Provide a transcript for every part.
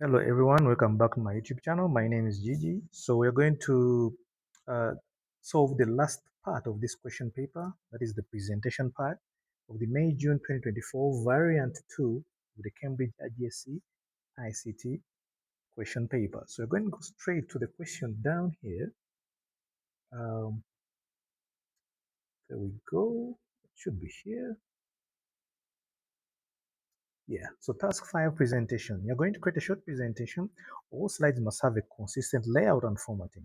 Hello everyone, welcome back to my YouTube channel. My name is Gigi. So we're going to uh, solve the last part of this question paper, that is the presentation part of the May-June 2024 variant 2 of the Cambridge IGCSE ICT question paper. So we're going to go straight to the question down here. Um, there we go. It should be here. Yeah, so task 5 presentation. You're going to create a short presentation. All slides must have a consistent layout and formatting.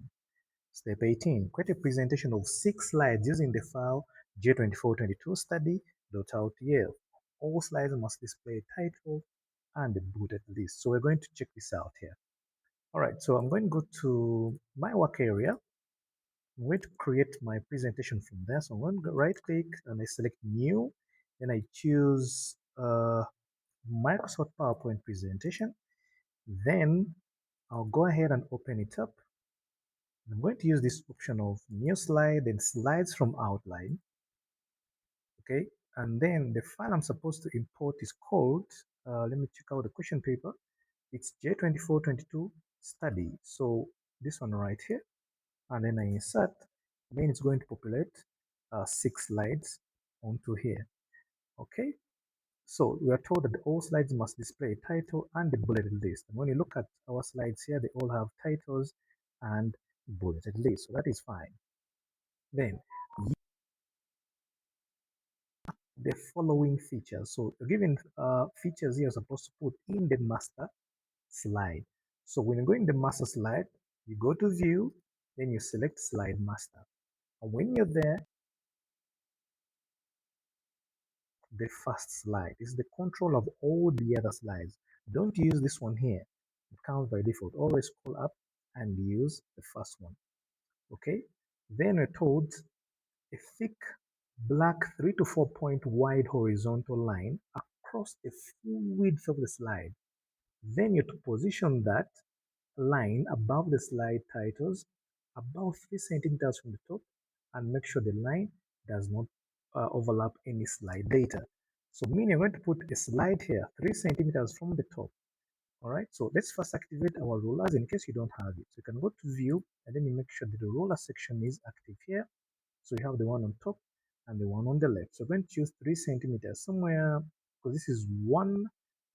Step 18, create a presentation of 6 slides using the file J2422 study.out.tf. All slides must display a title and a bulleted list. So we're going to check this out here. All right, so I'm going to go to my work area. I'm going to create my presentation from there. So I'm going to right click and I select new. Then I choose Microsoft PowerPoint presentation. Then I'll go ahead and open it up. I'm going to use this option of new slide and slides from outline. Okay, and then the file I'm supposed to import is called, let me check out the question paper. It's J2422 study. So this one right here, and then I insert, then it's going to populate 6 slides onto here. Okay, so we are told that all slides must display a title and the bulleted list. And when you look at our slides here, they all have titles and bulleted list. So that is fine. Then the following features. So given features you're supposed to put in the master slide. So when you go in the master slide, you go to view, then you select slide master. And when you're there, the first slide is the control of all the other slides. Don't use this one here. It comes by default. Always scroll up and use the first one. Okay. Then we're told a thick black 3 to 4 point wide horizontal line across the full width of the slide. Then you to position that line above the slide titles about 3 centimeters from the top and make sure the line does not overlap any slide data. So meaning you're going to put a slide here 3 centimeters from the top. All right, so let's first activate our rulers in case you don't have it. So you can go to view and then you make sure that the ruler section is active here. So you have the one on top and the one on the left. So I'm going to choose 3 centimeters somewhere, because this is 1,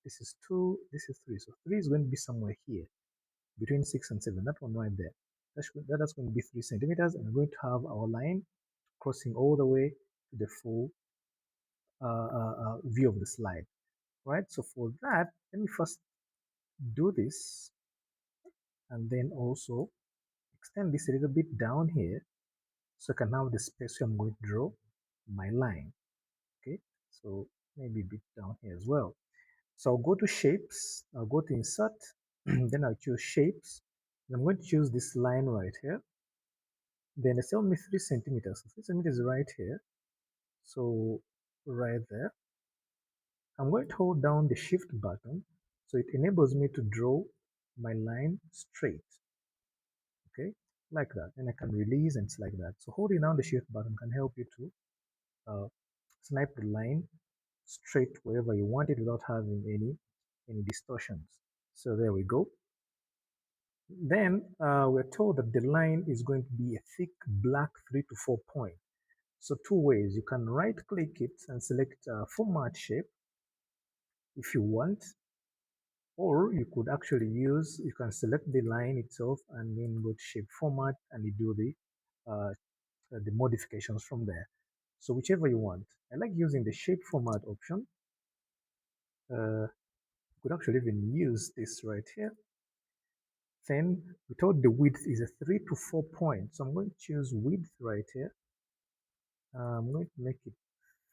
this is 2, this is 3. So 3 is going to be somewhere here between 6 and 7. That one right there. That's going to be 3 centimeters, and we're going to have our line crossing all the way to the full view of the slide. Right. So for that, let me first do this, and then also extend this a little bit down here, so I can have the space where I'm going to draw my line. Okay, so maybe a bit down here as well. So I'll go to shapes, I'll go to insert, then I'll choose shapes, and I'm going to choose this line right here. Then it's only 3 centimeters. So 3 centimeters right here. So right there. I'm going to hold down the shift button, so it enables me to draw my line straight. Okay, like that. And I can release and it's like that. So holding down the shift button can help you to snipe the line straight wherever you want it without having any distortions. So there we go. Then we're told that the line is going to be a thick black 3 to 4 point. So 2 ways. You can right click it and select format shape if you want, or you could actually you can select the line itself and then go to shape format and you do the modifications from there. So whichever you want. I like using the shape format option. You could actually even use this right here. Then we told the width is a 3 to 4 point. So I'm going to choose width right here. I'm going to make it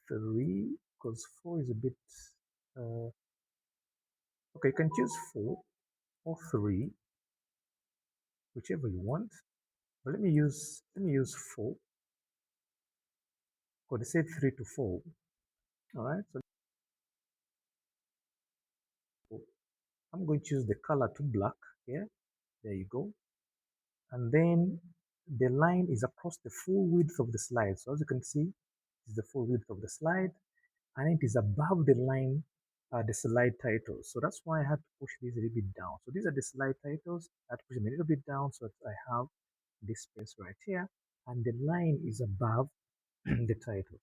3 because 4 is a bit, okay, you can choose 4 or 3, whichever you want. But let me use 4 because they said 3 to 4. All right, so I'm going to choose the color to black here. There you go. And then the line is across the full width of the slide. So as you can see, it's the full width of the slide, and it is above the line the slide titles. So that's why I had to push these a little bit down. So these are the slide titles. I had to push them a little bit down so that I have this space right here, and the line is above the titles.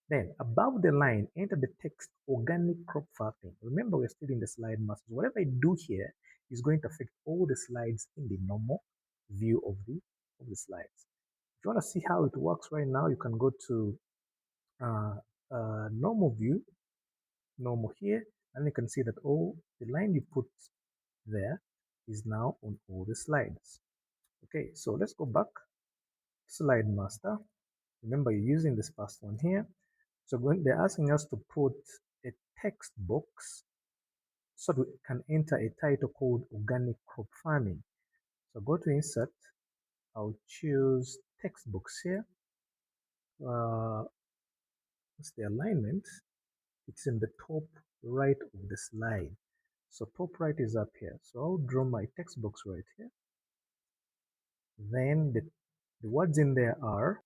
Then above the line, enter the text organic crop farming. Remember, we're still in the slide master. Whatever I do here is going to affect all the slides in the normal view of the slides. If you want to see how it works right now, you can go to uh, normal view, normal here, and you can see that all the line you put there is now on all the slides. Okay, so let's go back. Slide master. Remember, you're using this first one here. So when they're asking us to put a text box so we can enter a title called organic crop farming. So go to insert. I'll choose text box here. What's the alignment? It's in the top right of the slide. So top right is up here. So I'll draw my text box right here. Then the words in there are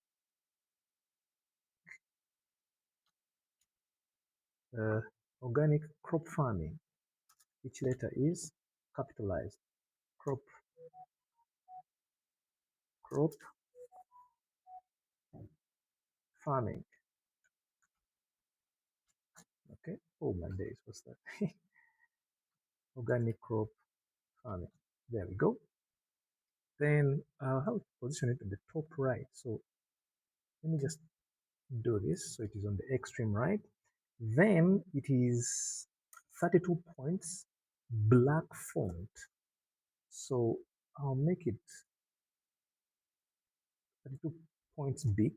organic crop farming. Each letter is capitalized. Crop farming. Okay. Oh my days, what's that? Organic crop farming. There we go. Then I'll have to position it in the top right. So let me just do this. So it is on the extreme right. Then it is 32 points, black font. So I'll make it 32 points big.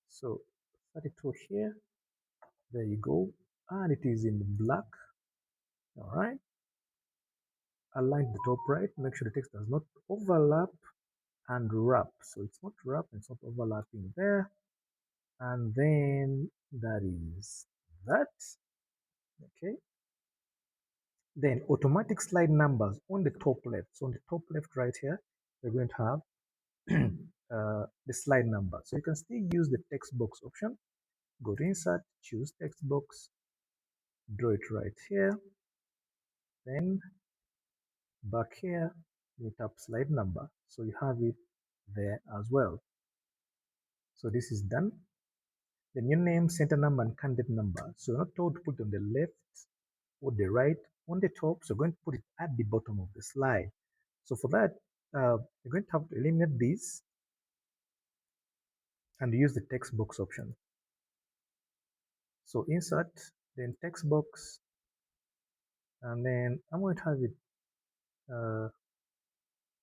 So 32 here. There you go. And it is in black. All right. Align the top right. Make sure the text does not overlap and wrap. So it's not wrap, it's not overlapping there. And then that is that. Okay. Then automatic slide numbers on the top left. So on the top left right here, we're going to have the slide number. So you can still use the text box option. Go to insert, choose text box, draw it right here. Then back here, we tap slide number. So you have it there as well. So this is done. Then your name, center number, and candidate number. So you're not told to put it on the left or the right, on the top. So you're going to put it at the bottom of the slide. So for that, you're going to have to eliminate this and use the text box option. So insert, then text box, and then I'm going to have it.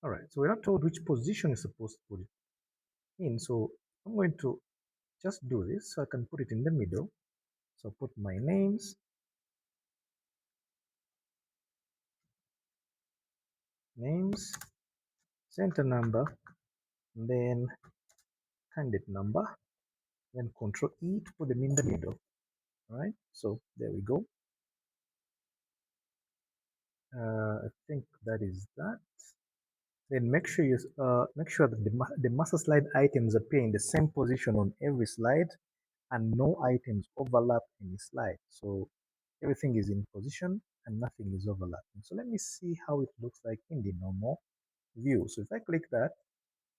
All right, so we're not told which position is supposed to put it in. So I'm going to just do this so I can put it in the middle. So put my names, center number, then candidate number, then Control E to put them in the middle. All right, so there we go. I think that is that. Then make sure that the master slide items appear in the same position on every slide, and no items overlap any slide. So everything is in position and nothing is overlapping. So let me see how it looks like in the normal view. So if I click that,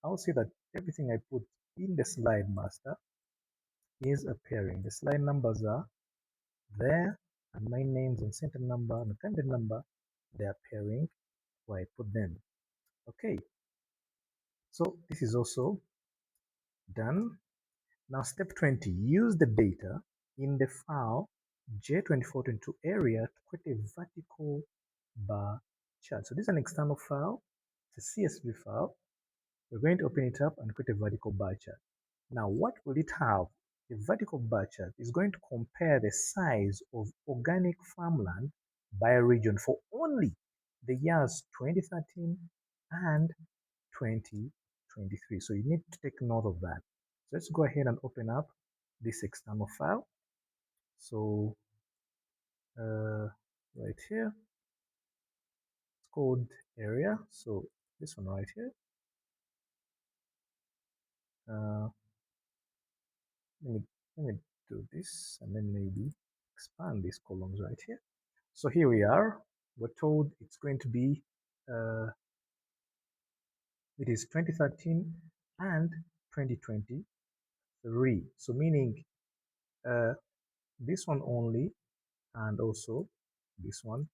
I'll see that everything I put in the slide master is appearing. The slide numbers are there, and my names and center number and candidate number, they're appearing where I put them. Okay, so this is also done. Now step 20, use the data in the file J2422 area to create a vertical bar chart. So this is an external file, it's a CSV file. We're going to open it up and create a vertical bar chart. Now what will it have? The vertical bar chart is going to compare the size of organic farmland by region for only the years 2013 and 2023. So you need to take note of that. So let's go ahead and open up this external file. So right here, it's called area. So this one right here. Uh, let me do this and then maybe expand these columns right here. So here we are. We're told it's going to be, it is 2013 and 2023. So meaning uh, this one only and also this one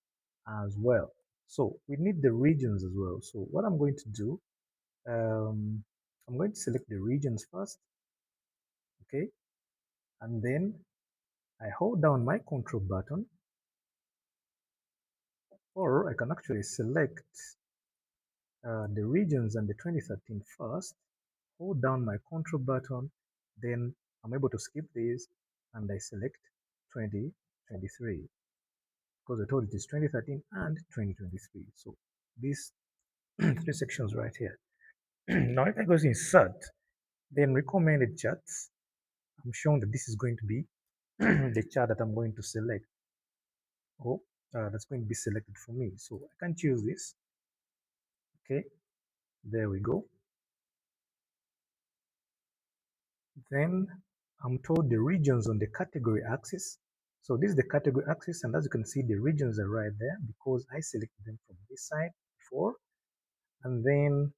as well. So we need the regions as well. So what I'm going to do, I'm going to select the regions first, okay? And then I hold down my control button, or I can actually select the regions and the 2013 first, hold down my control button, then I'm able to skip this and I select 2023 because I told it is 2013 and 2023. So these three sections right here. Now if I go to insert, then recommended charts, I'm showing that this is going to be the chart that I'm going to select. Oh, that's going to be selected for me. So I can choose this. Okay, there we go. Then I'm told the regions on the category axis. So this is the category axis, and as you can see, the regions are right there because I selected them from this side before. And then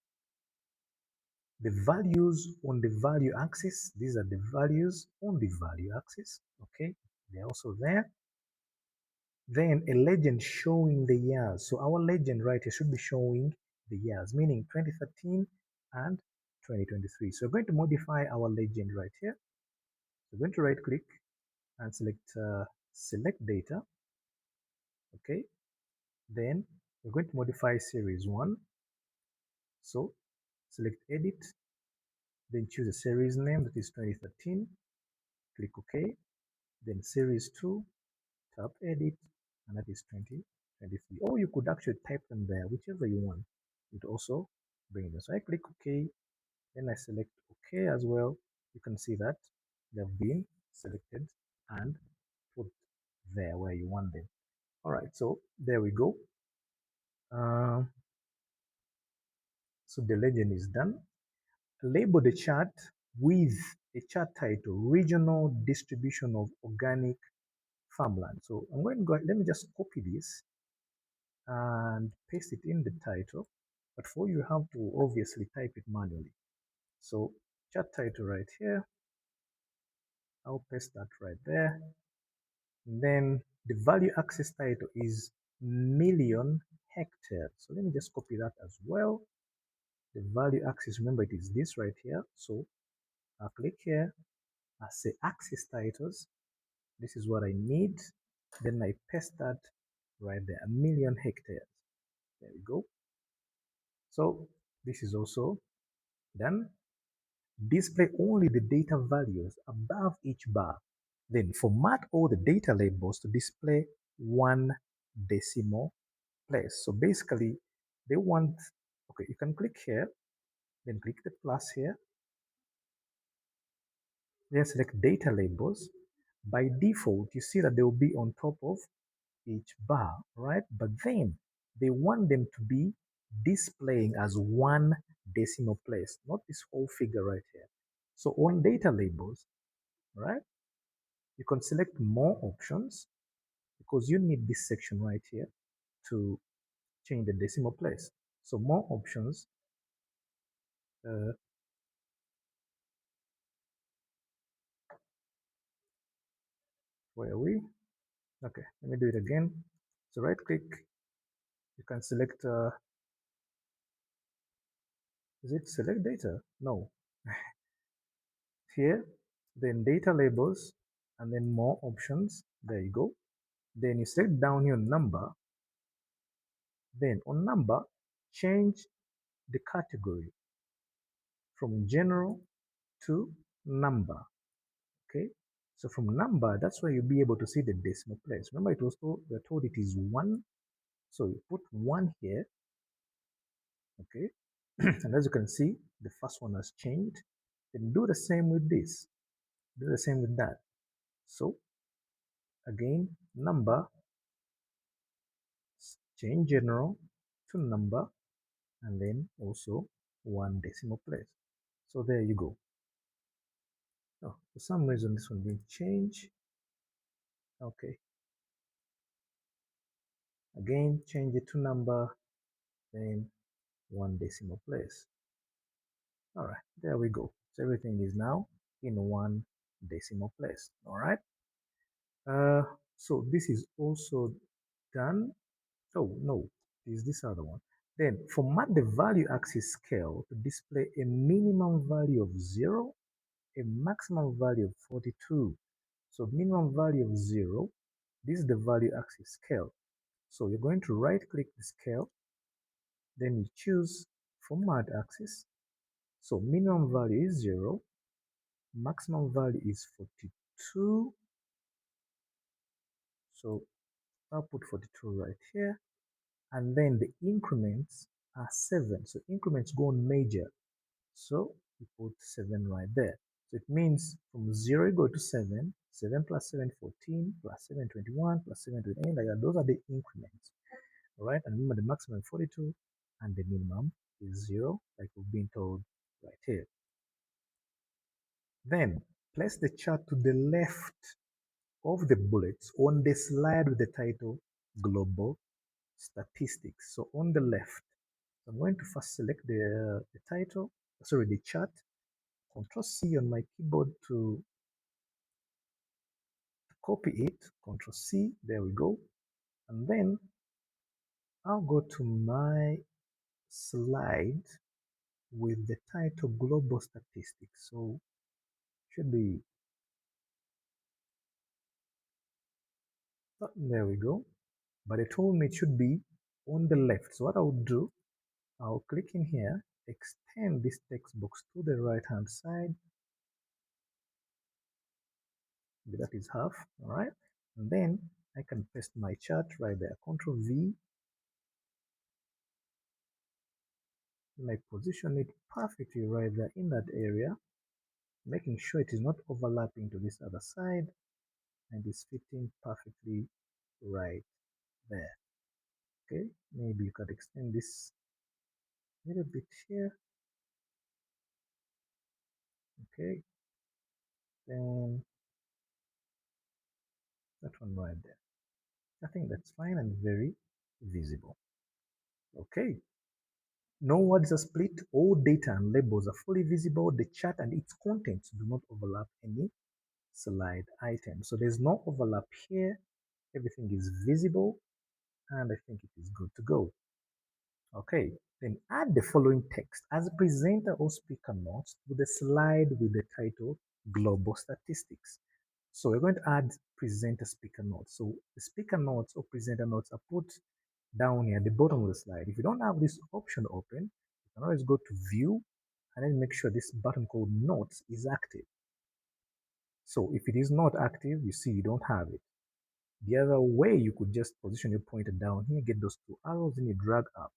the values on the value axis, these are the values on the value axis. Okay, they're also there. Then a legend showing the years. So our legend right here should be showing the years, meaning 2013 and 2023. So we're going to modify our legend right here. So we're going to right click and select data. Okay, then we're going to modify series 1. So select edit, then choose a series name that is 2013, click OK, then series 2, tap edit, and that is 2023. Or you could actually type them there, whichever you want. It also bring them. So I click OK, then I select OK as well. You can see that they've been selected and put there where you want them. All right, so there we go. Uh, so the legend is done. Label the chart with a chart title, Regional Distribution of Organic Farmland. So I'm going to go, let me just copy this and paste it in the title. But for you have to obviously type it manually. So chart title right here, I'll paste that right there. And then the value axis title is million hectares. So let me just copy that as well. The value axis, remember it is this right here. So I'll click here, I say axis titles. This is what I need. Then I paste that right there, 1,000,000 hectares. There we go. So this is also done. Display only the data values above each bar. Then format all the data labels to display one decimal place. So basically, they want, okay, you can click here, then click the plus here, then select data labels. By default, you see that they will be on top of each bar, right? But then they want them to be displaying as one decimal place, not this whole figure right here. So on data labels, right, you can select more options because you need this section right here to change the decimal place. So more options, uh, where are we? Okay, let me do it again. So right click, you can select, is it select data? No. Here, then data labels, and then more options. There you go. Then you select down here number. Then on number, change the category from general to number. Okay. So from number, that's where you'll be able to see the decimal place. Remember, it was told, we're told it is 1. So you put 1 here. Okay. And as you can see, the first one has changed. Then do the same with this. Do the same with that. So again, number, change general to number, and then also one decimal place. So there you go. Oh, for some reason this one didn't change. Okay, again, change it to number, then one decimal place. All right, there we go. So everything is now in one decimal place. All right. Uh, so this is also done. Oh no, is this other one. Then format the value axis scale to display a minimum value of 0, a maximum value of 42. So minimum value of 0, this is the value axis scale. So you're going to right click the scale, then you choose format axis. So minimum value is 0, maximum value is 42. So I'll put 42 right here. And then the increments are 7. So increments go on major. So we put 7 right there. So it means from 0 you go to 7, 7 plus 7, 14, plus 7, 21, plus 7, 28, like that. Those are the increments. All right, and remember the maximum 42 and the minimum is 0, like we've been told right here. Then place the chart to the left of the bullets on the slide with the title Global Statistics. So on the left, I'm going to first select the title, sorry, the chart. Control C on my keyboard to copy it. Control C, there we go. And then I'll go to my slide with the title Global Statistics. So should be, oh, there we go. But it told me it should be on the left. So what I'll do, I'll click in here, extend this text box to the right hand side. That is half, all right? And then I can paste my chart right there. Control V, and I position it perfectly right there in that area, making sure it is not overlapping to this other side and is fitting perfectly right there. Okay, maybe you could extend this a little bit here. Okay, then that one right there. I think that's fine and very visible. Okay, no words are split. All data and labels are fully visible. The chart and its contents do not overlap any slide item. So there's no overlap here. Everything is visible and I think it is good to go. Okay, then add the following text as a presenter or speaker notes to the slide with the title Global Statistics. So we're going to add presenter speaker notes. So the speaker notes or presenter notes are put down here at the bottom of the slide. If you don't have this option open, you can always go to view and then make sure this button called notes is active. So if it is not active, you see you don't have it. The other way, you could just position your pointer down here, get those two arrows, and you drag up,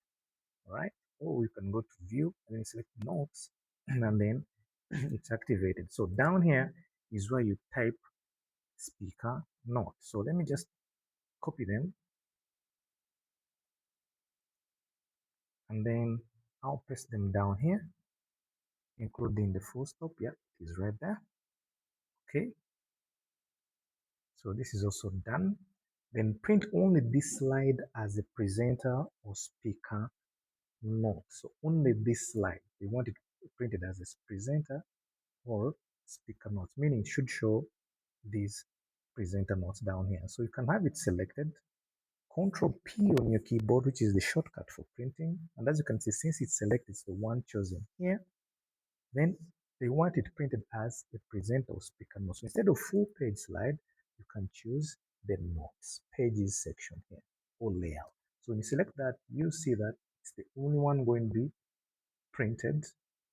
all right? Or you can go to view and then select notes, and then it's activated. So down here is where you type speaker note. So let me just copy them, and then I'll paste them down here, including the full stop. Yeah, it is right there. Okay, so this is also done. Then print only this slide as a presenter or speaker note. So only this slide, we want it printed as a presenter or speaker notes, meaning it should show these presenter notes down here. So you can have it selected. Control P on your keyboard, which is the shortcut for printing. And as you can see, since it's selected, it's the one chosen here. Then they want it printed as a presenter or speaker notes. So instead of full page slide, you can choose the notes, pages section here, or layout. So when you select that, you see that it's the only one going to be printed,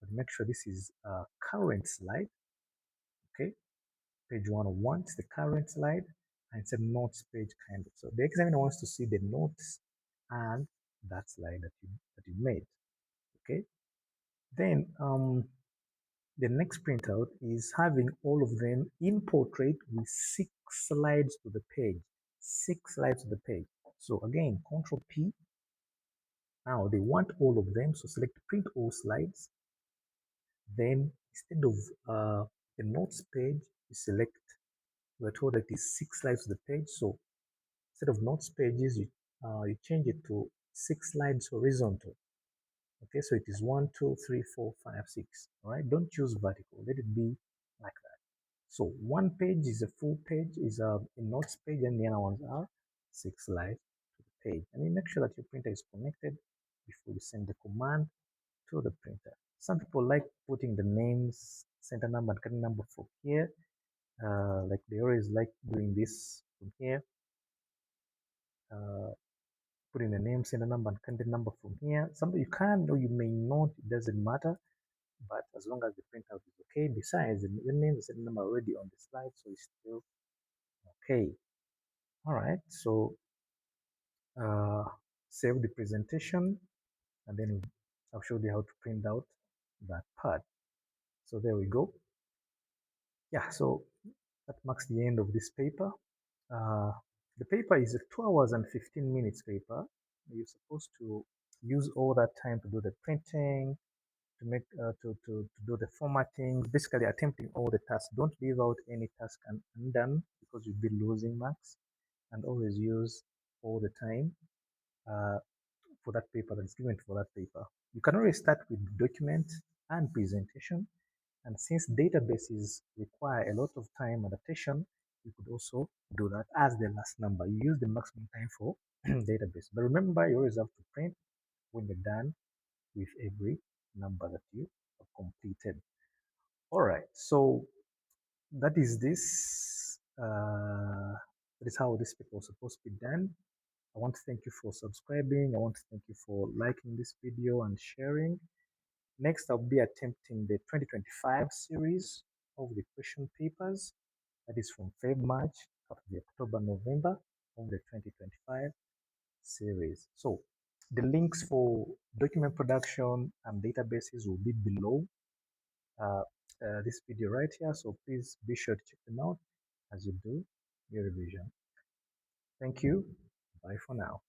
but make sure this is a current slide. Okay, page 101 is the current slide, and it's a notes page kind of. So the examiner wants to see the notes and that slide that you made. Okay, then the next printout is having all of them in portrait with 6 slides to the page. 6 slides to the page. So again, Control P. Now they want all of them, so select print all slides. Then instead of the notes page, you select we're told that it is 6 slides to the page. So instead of notes pages, you change it to 6 slides horizontal. Okay, so it is 1, 2, 3, 4, 5, 6. All right, don't choose vertical. Let it be like that. So one page is a full page, is a notes page, and the other ones are 6 slides to the page. And you make sure that your printer is connected before you send the command to the printer. Some people like putting the names, center number, and cutting number from here. Like they always like doing this from here. Uh, putting the name, center number, and content number from here. Something you can or you may not, it doesn't matter. But as long as the printout is okay, besides the name, the center number already on the slide, so it's still okay. All right, so uh, save the presentation, and then I'll show you how to print out that part. So there we go. Yeah, so that marks the end of this paper. Uh, the paper is a 2 hours and 15 minutes paper. You're supposed to use all that time to do the printing, to make to do the formatting, basically attempting all the tasks. Don't leave out any task undone because you'll be losing marks. And always use all the time uh, for that paper that's given for that paper. You can always start with document and presentation. And since databases require a lot of time adaptation, you could also do that as the last number. You use the maximum time for database. But remember, you always have to print when you're done with every number that you have completed. All right, so that is this. That is how this paper was supposed to be done. I want to thank you for subscribing. I want to thank you for liking this video and sharing. Next, I'll be attempting the 2025 series of the question papers. That is from Feb, March, up to the October, November of the 2025 series. So the links for document production and databases will be below uh, this video right here. So please be sure to check them out as you do your revision. Thank you. Bye for now.